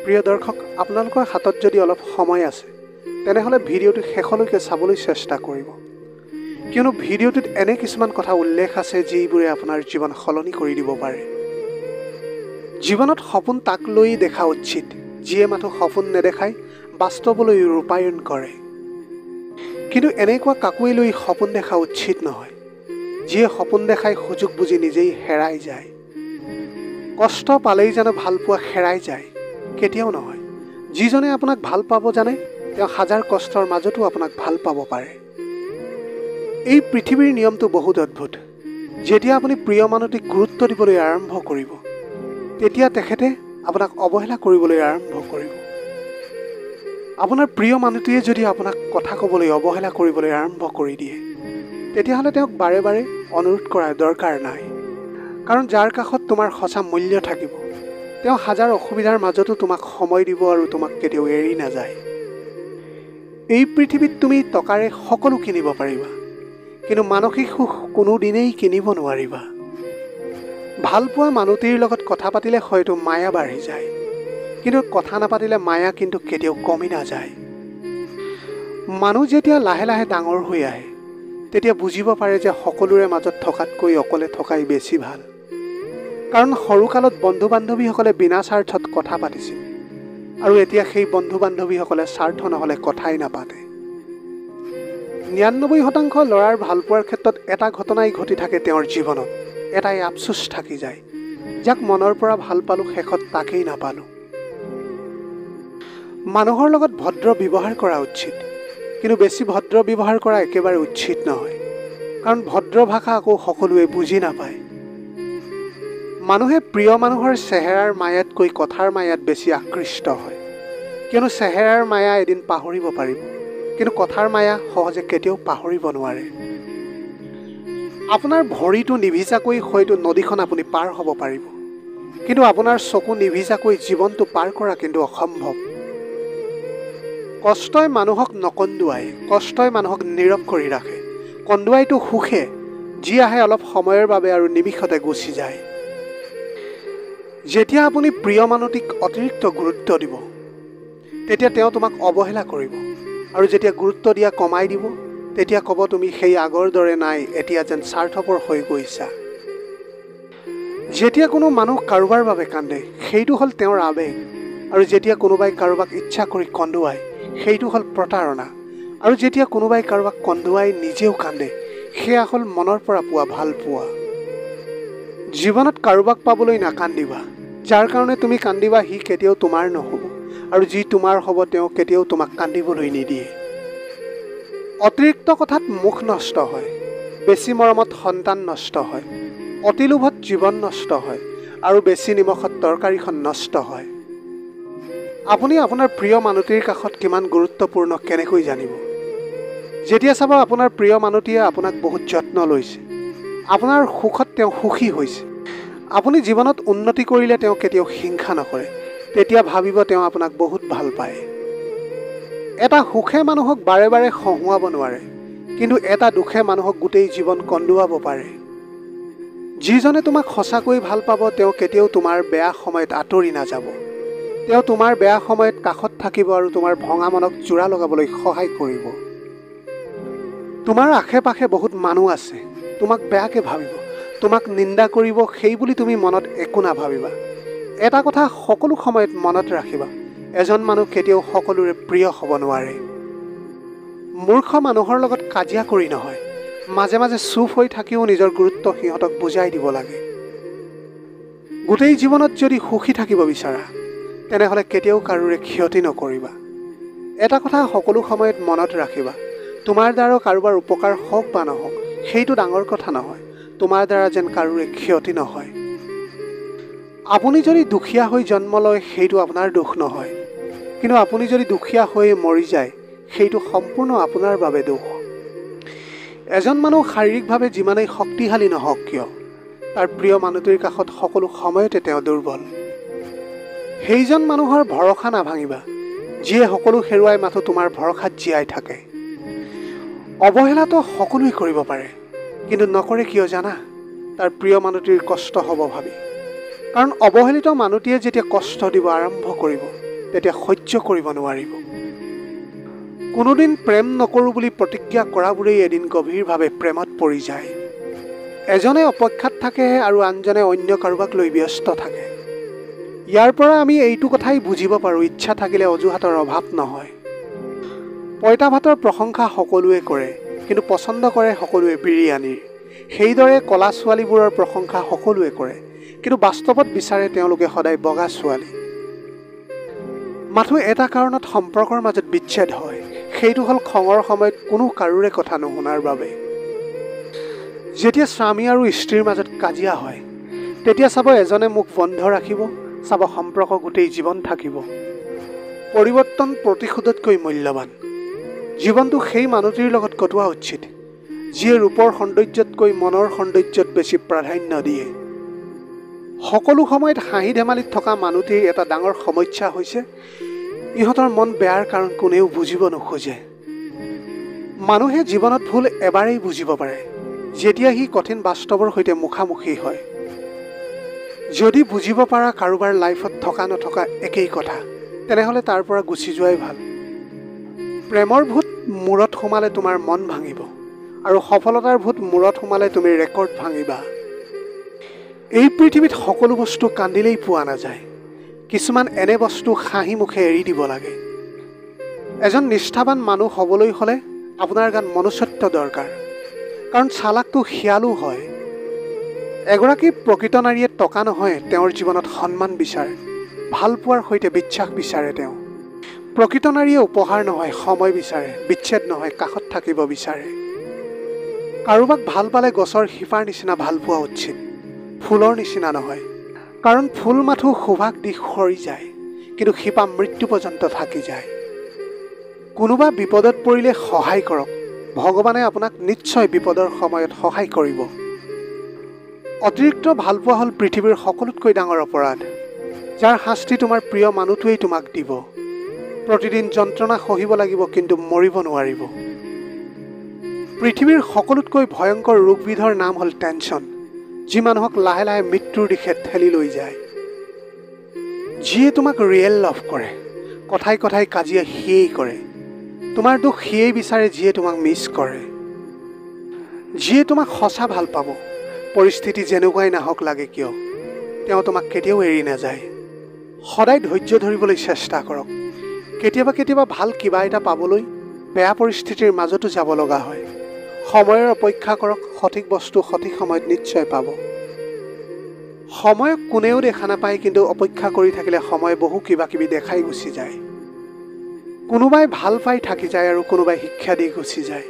প্ৰিয় দৰ্শক, আপোনালোকৰ হাতত যদি অলপ সময় আছে তেনেহ'লে ভিডিঅ'টো শেষলৈকে চাবলৈ চেষ্টা কৰিব, কিয়নো ভিডিঅ'টোত এনে কিছুমান কথা উল্লেখ আছে যিবোৰে আপোনাৰ জীৱন সলনি কৰি দিব পাৰে। জীৱনত সপোন তাক লৈ দেখা উচিত যিয়ে মাথো সপোন নেদেখাই বাস্তৱলৈ ৰূপায়ণ কৰে, কিন্তু এনেকুৱা কাকোৱে লৈ সপোন দেখা উচিত নহয় যিয়ে সপোন দেখাই সুযোগ বুজি নিজেই হেৰাই যায়। কষ্ট পালেই জানো ভাল পোৱা হেৰাই যায়? কেতিয়াও নহয়। যিজনে আপোনাক ভাল পাব জানে তেওঁ হাজাৰ কষ্টৰ মাজতো আপোনাক ভাল পাব পাৰে। এই পৃথিৱীৰ নিয়মটো বহুত অদ্ভুত। যেতিয়া আপুনি প্ৰিয় মানুহটিক গুৰুত্ব দিবলৈ আৰম্ভ কৰিব তেতিয়া তেখেতে আপোনাক অৱহেলা কৰিবলৈ আৰম্ভ কৰিব। আপোনাৰ প্ৰিয় মানুহটিয়ে যদি আপোনাক কথা ক'বলৈ অৱহেলা কৰিবলৈ আৰম্ভ কৰি দিয়ে তেতিয়াহ'লে তেওঁক বাৰে বাৰে অনুৰোধ কৰাৰ দৰকাৰ নাই, কাৰণ যাৰ কাষত তোমাৰ সঁচা মূল্য থাকিব তেওঁ হাজাৰ অসুবিধাৰ মাজতো তোমাক সময় দিব আৰু তোমাক কেতিয়াও এৰি নাযায়। এই পৃথিৱীত তুমি টকাৰে সকলো কিনিব পাৰিবা, কিন্তু মানসিক সুখ কোনোদিনেই কিনিব নোৱাৰিবা। ভাল পোৱা মানুহটিৰ লগত কথা পাতিলে হয়তো মায়া বাঢ়ি যায়, কিন্তু কথা নাপাতিলে মায়া কিন্তু কেতিয়াও কমি নাযায়। মানুহ যেতিয়া লাহে লাহে ডাঙৰ হৈ আহে তেতিয়া বুজিব পাৰে যে সকলোৰে মাজত থকাতকৈ অকলে থকাই বেছি ভাল, কাৰণ সৰুকালত বন্ধু বান্ধৱীসকলে বিনা স্বাৰ্থত কথা পাতিছিল আৰু এতিয়া সেই বন্ধু বান্ধৱীসকলে স্বাৰ্থ নহ'লে কথাই নাপাতে। ৯৯% ল'ৰাৰ ভাল পোৱাৰ ক্ষেত্ৰত এটা ঘটনাই ঘটি থাকে তেওঁৰ জীৱনত, এটাই আফচোচ থাকি যায়, যাক মনৰ পৰা ভাল পালোঁ শেষত তাকেই নাপালোঁ। মানুহৰ লগত ভদ্ৰ ব্যৱহাৰ কৰা উচিত, কিন্তু বেছি ভদ্ৰ ব্যৱহাৰ কৰা একেবাৰে উচিত নহয়, কাৰণ ভদ্ৰ ভাষা আকৌ সকলোৱে বুজি নাপায়। মানুহে প্ৰিয় মানুহৰ চেহেৰাৰ মায়াতকৈ কথাৰ মায়াত বেছি আকৃষ্ট হয়, কিয়নো চেহেৰাৰ মায়া এদিন পাহৰিব পাৰিব, কিন্তু কথাৰ মায়া সহজে কেতিয়াও পাহৰিব নোৱাৰে। আপোনাৰ ভৰিটো নিভিজাকৈ হয়তো নদীখন আপুনি পাৰ হ'ব পাৰিব, কিন্তু আপোনাৰ চকু নিভিজাকৈ জীৱনটো পাৰ কৰা কিন্তু অসম্ভৱ। কষ্টই মানুহক নকন্দুৱাই, কষ্টই মানুহক নীৰৱ কৰি ৰাখে। কন্দুৱাইটো সুখে, যি আহে অলপ সময়ৰ বাবে আৰু নিমিষতে গুচি যায়। যেতিয়া আপুনি প্ৰিয় মানুহটিক অতিৰিক্ত গুৰুত্ব দিব তেতিয়া তেওঁ তোমাক অৱহেলা কৰিব, আৰু যেতিয়া গুৰুত্ব দিয়া কমাই দিব তেতিয়া ক'ব তুমি সেই আগৰ দৰে নাই, এতিয়া যেন স্বাৰ্থপৰ হৈ গৈছা। যেতিয়া কোনো মানুহ কাৰোবাৰ বাবে কান্দে সেইটো হ'ল তেওঁৰ আৱেগ, আৰু যেতিয়া কোনোবাই কাৰোবাক ইচ্ছা কৰি কন্দুৱায় সেইটো হ'ল প্ৰতাৰণা, আৰু যেতিয়া কোনোবাই কাৰোবাক কন্দুৱাই নিজেও কান্দে সেয়া হ'ল মনৰ পৰা পোৱা ভাল পোৱা। জীৱনত কাৰোবাক পাবলৈ নাকান্দিবা। যাৰ কাৰণে তুমি কান্দিবা সি কেতিয়াও তোমাৰ নহ'ব, আৰু যি তোমাৰ হ'ব তেওঁ কেতিয়াও তোমাক কান্দিবলৈ নিদিয়ে। অতিৰিক্ত কথাত মুখ নষ্ট হয়, বেছি মৰমত সন্তান নষ্ট হয়, অতি লোভত জীৱন নষ্ট হয়, আৰু বেছি নিমখত তৰকাৰীখন নষ্ট হয়। আপুনি আপোনাৰ প্ৰিয় মানুহটিৰ কাষত কিমান গুৰুত্বপূৰ্ণ কেনেকৈ জানিব? যেতিয়া চাব আপোনাৰ প্ৰিয় মানুহটিয়ে আপোনাক বহুত যত্ন লৈছে, আপোনাৰ সুখত তেওঁ সুখী হৈছে, আপুনি জীৱনত উন্নতি কৰিলে তেওঁ কেতিয়াও হিংসা নকৰে, তেতিয়া ভাবিব তেওঁ আপোনাক বহুত ভাল পায়। এটা সুখে মানুহক বাৰে বাৰে হহুৱাব নোৱাৰে, কিন্তু এটা দুখে মানুহক গোটেই জীৱন কন্দুৱাব পাৰে। যিজনে তোমাক সঁচাকৈ ভাল পাব তেওঁ কেতিয়াও তোমাৰ বেয়া সময়ত আঁতৰি নাযাব। তেওঁ তোমাৰ বেয়া সময়ত কাষত থাকিব আৰু তোমাৰ ভঙা মনক জোৰা লগাবলৈ সহায় কৰিব। তোমাৰ আশে পাশে বহুত মানুহ আছে, তোমাক বেয়াকৈ ভাবিব, তোমাক নিন্দা কৰিব, সেই বুলি তুমি মনত একো নাভাবিবা। এটা কথা সকলো সময়ত মনত ৰাখিবা, এজন মানুহ কেতিয়াও সকলোৰে প্ৰিয় হ'ব নোৱাৰে। মূৰ্খ মানুহৰ লগত কাজিয়া কৰি নহয়, মাজে মাজে চুপ হৈ থাকিও নিজৰ গুৰুত্ব সিহঁতক বুজাই দিব লাগে। গোটেই জীৱনত যদি সুখী থাকিব বিচাৰা তেনেহ'লে কেতিয়াও কাৰোৰে ক্ষতি নকৰিবা। এটা কথা সকলো সময়ত মনত ৰাখিবা, তোমাৰ দ্বাৰা কাৰোবাৰ উপকাৰ হওক বা নহওক সেইটো ডাঙৰ কথা নহয়, তোমাৰ দ্বাৰা যেন কাৰোৰে ক্ষতি নহয়। আপুনি যদি দুখীয়া হৈ জন্ম লয় সেইটো আপোনাৰ দুখ নহয়, কিন্তু আপুনি যদি দুখীয়া হৈ মৰি যায় সেইটো সম্পূৰ্ণ আপোনাৰ বাবে দুখ। এজন মানুহ শাৰীৰিকভাৱে যিমানেই শক্তিশালী নহওক কিয় তাৰ প্ৰিয় মানুহটিৰ কাষত সকলো সময়তে তেওঁ দুৰ্বল। সেইজন মানুহৰ ভৰসা নাভাঙিবা যিয়ে সকলো হেৰুৱাই মাথো তোমাৰ ভৰসাত জীয়াই থাকে। অৱহেলাটো সকলোৱে কৰিব পাৰে, কিন্তু নকৰে কিয় জানা? তাৰ প্ৰিয় মানুহটিৰ কষ্ট হ'ব ভাবি। কাৰণ অৱহেলিত মানুহটিয়ে যেতিয়া কষ্ট দিব আৰম্ভ কৰিব তেতিয়া সহ্য কৰিব নোৱাৰিব। কোনোদিন প্ৰেম নকৰোঁ বুলি প্ৰতিজ্ঞা কৰাবোৰেই এদিন গভীৰভাৱে প্ৰেমত পৰি যায়। এজনে অপেক্ষাত থাকে আৰু আনজনে অন্য কাৰোবাক লৈ ব্যস্ত থাকে। ইয়াৰ পৰা আমি এইটো কথাই বুজিব পাৰোঁ, ইচ্ছা থাকিলে অজুহাতৰ অভাৱ নহয়। পঁইতা ভাতৰ প্ৰশংসা সকলোৱে কৰে, কিন্তু পচন্দ কৰে সকলোৱে বিৰিয়ানীৰ। সেইদৰে কলা ছোৱালীবোৰৰ প্ৰশংসা সকলোৱে কৰে, কিন্তু বাস্তৱত বিচাৰে তেওঁলোকে সদায় বগা ছোৱালী। মাথো এটা কাৰণত সম্পৰ্কৰ মাজত বিচ্ছেদ হয়, সেইটো হ'ল খঙৰ সময়ত কোনো কাৰোৰে কথা নুশুনাৰ বাবে। যেতিয়া স্বামী আৰু স্ত্ৰীৰ মাজত কাজিয়া হয়, তেতিয়া চাব এজনে মুখ বন্ধ ৰাখিব, চাব সম্পৰ্ক গোটেই জীৱন থাকিব। পৰিৱৰ্তন প্ৰতিশোধতকৈ মূল্যৱান। জীৱনটো সেই মানুহটিৰ লগত কটোৱা উচিত, যিয়ে ৰূপৰ সৌন্দৰ্যতকৈ মনৰ সৌন্দৰ্যত বেছি প্ৰাধান্য দিয়ে। সকলো সময়ত হাঁহি ধেমালিত থকা মানুহটিৰ এটা ডাঙৰ সমস্যা হৈছে ইহঁতৰ মন বেয়াৰ কাৰণ কোনেও বুজিব নোখোজে। মানুহে জীৱনত ভুল এবাৰেই বুজিব পাৰে, যেতিয়া সি কঠিন বাস্তৱৰ সৈতে মুখামুখি হয়। যদি বুজিব পাৰা কাৰোবাৰ লাইফত থকা নথকা একেই কথা, তেনেহ'লে তাৰ পৰা গুচি যোৱাই ভাল। প্ৰেমৰ ভূত মূৰত সোমালে তোমাৰ মন ভাঙিব, আৰু সফলতাৰ ভূত মূৰত সোমালে তুমি ৰেকৰ্ড ভাঙিবা। এই পৃথিৱীত সকলো বস্তু কান্দিলেই পোৱা নাযায়, কিছুমান এনে বস্তু হাঁহি মুখে এৰি দিব লাগে। এজন নিষ্ঠাৱান মানুহ হ'বলৈ হ'লে আপোনাৰ গাত মনুষ্যত্ব দৰকাৰ, কাৰণ চালাকটো শিয়ালো হয়। এগৰাকী প্ৰকৃত নাৰীয়ে টকা নহয়, তেওঁৰ জীৱনত সন্মান বিচাৰে, ভাল পোৱাৰ সৈতে বিশ্বাস বিচাৰে। তেওঁ প্ৰকৃত নাৰীয়ে উপহাৰ নহয়, সময় বিচাৰে, বিচ্ছেদ নহয়, কাষত থাকিব বিচাৰে। কাৰোবাক ভাল পালে গছৰ শিপাৰ নিচিনা ভাল পোৱা উচিত, ফুলৰ নিচিনা নহয়, কাৰণ ফুল মাথো সুভাগ দি সৰি যায়, কিন্তু শিপা মৃত্যু পৰ্যন্ত থাকি যায়। কোনোবা বিপদত পৰিলে সহায় কৰক, ভগৱানে আপোনাক নিশ্চয় বিপদৰ সময়ত সহায় কৰিব। অতিৰিক্ত ভালপোৱা হ'ল পৃথিৱীৰ সকলোতকৈ ডাঙৰ অপৰাধ, যাৰ শাস্তি তোমাৰ প্ৰিয় মানুহটোৱেই তোমাক দিব। প্ৰতিদিন যন্ত্ৰণা সহিব লাগিব, কিন্তু মৰিব নোৱাৰিব। পৃথিৱীৰ সকলোতকৈ ভয়ংকৰ ৰোগবিধৰ নাম হ'ল টেনশ্যন, যি মানুহক লাহে লাহে মৃত্যুৰ দিশে ঠেলি লৈ যায়। যিয়ে তোমাক ৰিয়েল লাভ কৰে, কথাই কথাই কাজিয়া সিয়েই কৰে। তোমাৰ দুখ সিয়েই বিচাৰে যিয়ে তোমাক মিছ কৰে। যিয়ে তোমাক সঁচা ভাল পাব, পৰিস্থিতি যেনেকুৱাই নাহক লাগে কিয়, তেওঁ তোমাক কেতিয়াও এৰি নাযায়। সদায় ধৈৰ্য ধৰিবলৈ চেষ্টা কৰক। কেতিয়াবা কেতিয়াবা ভাল কিবা এটা পাবলৈ বেয়া পৰিস্থিতিৰ মাজতো যাব লগা হয়। সময়ৰ অপেক্ষা কৰক, সঠিক বস্তু সঠিক সময়ত নিশ্চয় পাব। সময়ক কোনেও দেখা নাপায়, কিন্তু অপেক্ষা কৰি থাকিলে সময় বহু কিবা কিবি দেখাই গুচি যায়। কোনোবাই ভাল পাই থাকি যায় আৰু কোনোবাই শিক্ষা দি গুচি যায়।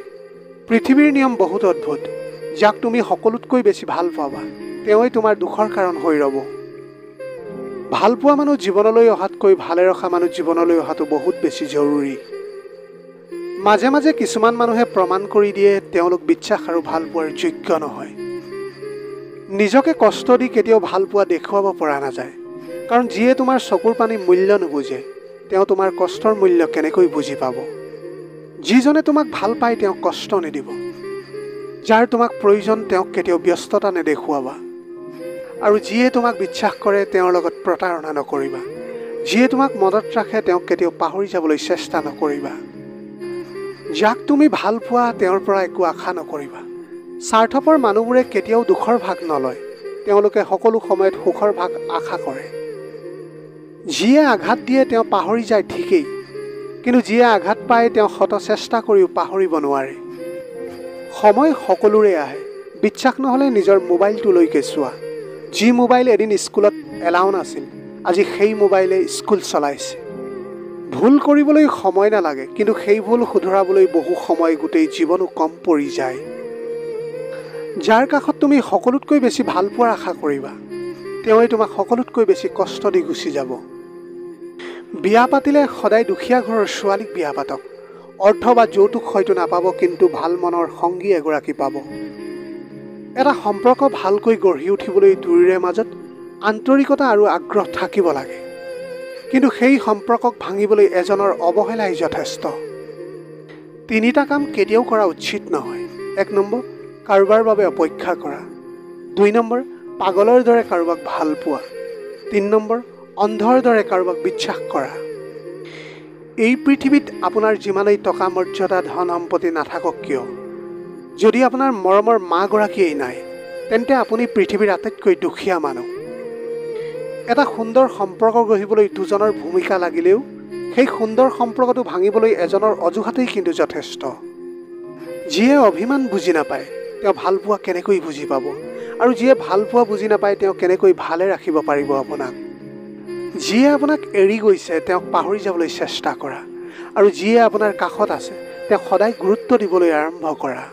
পৃথিৱীৰ নিয়ম বহুত অদ্ভুত। যাক তুমি সকলোতকৈ বেছি ভাল পাবা, তেওঁই তোমাৰ দুখৰ কাৰণ হৈ ৰ'ব। ভাল পোৱা মানুহ জীৱনলৈ অহাতকৈ ভালে ৰখা মানুহ জীৱনলৈ অহাটো বহুত বেছি জৰুৰী। মাজে মাজে কিছুমান মানুহে প্ৰমাণ কৰি দিয়ে তেওঁলোক বিশ্বাস আৰু ভাল পোৱাৰ যোগ্য নহয়। নিজকে কষ্ট দি কেতিয়াও ভাল পোৱা দেখুৱাব পৰা নাযায়, কাৰণ যিয়ে তোমাৰ চকুৰ পানী মূল্য নুবুজে, তেওঁ তোমাৰ কষ্টৰ মূল্য কেনেকৈ বুজি পাব। যিজনে তোমাক ভাল পায় তেওঁক কষ্ট নিদিব। যাৰ তোমাক প্ৰয়োজন তেওঁক কেতিয়াও ব্যস্ততা নেদেখুৱাবা। আৰু যিয়ে তোমাক বিশ্বাস কৰে তেওঁৰ লগত প্ৰতাৰণা নকৰিবা। যিয়ে তোমাক মনত ৰাখে তেওঁক কেতিয়াও পাহৰি যাবলৈ চেষ্টা নকৰিবা। যাক তুমি ভাল পোৱা তেওঁৰ পৰা একো আশা নকৰিবা। স্বাৰ্থপৰ মানুহবোৰে কেতিয়াও দুখৰ ভাগ নলয়, তেওঁলোকে সকলো সময়ত সুখৰ ভাগ আশা কৰে। যিয়ে আঘাত দিয়ে তেওঁ পাহৰি যায় ঠিকেই, কিন্তু যিয়ে আঘাত পায় তেওঁ শত চেষ্টা কৰিও পাহৰিব নোৱাৰে। সময় সকলোৰে আহে, বিশ্বাস নহ'লে নিজৰ মোবাইলটোলৈকে চোৱা। যি মোবাইল এদিন স্কুলত এলাউ নাছিল, আজি সেই মোবাইলে স্কুল চলাইছে। ভুল কৰিবলৈ সময় নালাগে, কিন্তু সেই ভুল শুধৰাবলৈ বহু সময় গোটেই জীৱনো কম পৰি যায়। যাৰ কাষত তুমি সকলোতকৈ বেছি ভাল পোৱাৰ আশা কৰিবা, তেওঁই তোমাক সকলোতকৈ বেছি কষ্ট দি গুচি যাব। বিয়া পাতিলে সদায় দুখীয়া ঘৰৰ ছোৱালীক বিয়া পাতক। অৰ্থ বা যৌতুক হয়তো নাপাব, কিন্তু ভাল মনৰ সংগী এগৰাকী পাব। এটা সম্পৰ্ক ভালকৈ গঢ়ি উঠিবলৈ দুয়োৰে মাজত আন্তৰিকতা আৰু আগ্ৰহ থাকিব লাগে, কিন্তু সেই সম্পৰ্কক ভাঙিবলৈ এজনৰ অৱহেলাই যথেষ্ট। 3টা কাম কেতিয়াও কৰা উচিত নহয়। 1 নম্বৰ, কাৰোবাৰ বাবে অপেক্ষা কৰা। 2 নম্বৰ, পাগলৰ দৰে কাৰোবাক ভাল পোৱা। 3 নম্বৰ, অন্ধৰ দৰে কাৰোবাক বিশ্বাস কৰা। এই পৃথিৱীত আপোনাৰ যিমানেই টকা মৰ্যাদা ধন সম্পত্তি নাথাকক কিয়, যদি আপোনাৰ মৰমৰ মাগৰাকীয়েই নাই, তেন্তে আপুনি পৃথিৱীৰ আটাইতকৈ দুখীয়া মানুহ। এটা সুন্দৰ সম্পৰ্ক গঢ়িবলৈ দুজনৰ ভূমিকা লাগিলেও সেই সুন্দৰ সম্পৰ্কটো ভাঙিবলৈ এজনৰ অজুহাতেই কিন্তু যথেষ্ট। যিয়ে অভিমান বুজি নাপায় তেওঁ ভালপোৱা কেনেকৈ বুজি পাব, আৰু যিয়ে ভালপোৱা বুজি নাপায় তেওঁ কেনেকৈ ভালে ৰাখিব পাৰিব আপোনাক। যিয়ে আপোনাক এৰি গৈছে তেওঁক পাহৰি যাবলৈ চেষ্টা কৰা, আৰু যিয়ে আপোনাৰ কাষত আছে তেওঁক সদায় গুৰুত্ব দিবলৈ আৰম্ভ কৰা।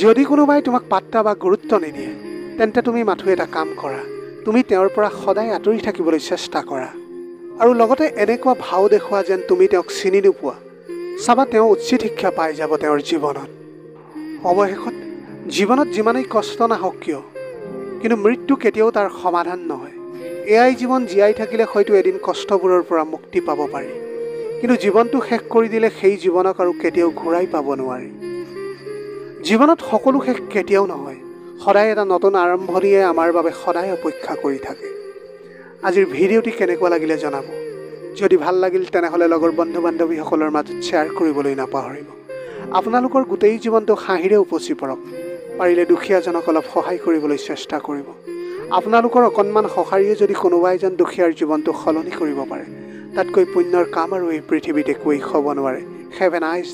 যদি কোনোবাই তোমাক পাত্তা বা গুৰুত্ব নিদিয়ে, তেন্তে তুমি মাথো এটা কাম কৰা, তুমি তেওঁৰ পৰা সদায় আঁতৰি থাকিবলৈ চেষ্টা কৰা, আৰু লগতে এনেকুৱা ভাও দেখুওৱা যেন তুমি তেওঁক চিনি নোপোৱা। চাবা তেওঁ উচিত শিক্ষা পাই যাব তেওঁৰ জীৱনত। অৱশেষত জীৱনত যিমানেই কষ্ট নাহক কিয়, কিন্তু মৃত্যু কেতিয়াও তাৰ সমাধান নহয়। এয়াই জীৱন, জীয়াই থাকিলে হয়তো এদিন কষ্টবোৰৰ পৰা মুক্তি পাব পাৰি, কিন্তু জীৱনটো শেষ কৰি দিলে সেই জীৱনক আৰু কেতিয়াও ঘূৰাই পাব নোৱাৰি। জীৱনত সকলো শেষ কেতিয়াও নহয়, সদায় এটা নতুন আৰম্ভণিয়ে আমাৰ বাবে সদায় অপেক্ষা কৰি থাকে। আজিৰ ভিডিঅ'টি কেনেকুৱা লাগিলে জনাব। যদি ভাল লাগিল তেনেহ'লে লগৰ বন্ধু বান্ধৱীসকলৰ মাজত শ্বেয়াৰ কৰিবলৈ নাপাহৰিব। আপোনালোকৰ গোটেই জীৱনটো হাঁহিৰে উপচি পৰক। পাৰিলে দুখীয়াজনক অলপ সহায় কৰিবলৈ চেষ্টা কৰিব। আপোনালোকৰ অকণমান সঁহাৰিয়ে যদি কোনোবা এজন দুখীয়াৰ জীৱনটো সলনি কৰিব পাৰে, তাতকৈ পুণ্যৰ কাম আৰু এই পৃথিৱীত একোৱেই হ'ব নোৱাৰে। Have a nice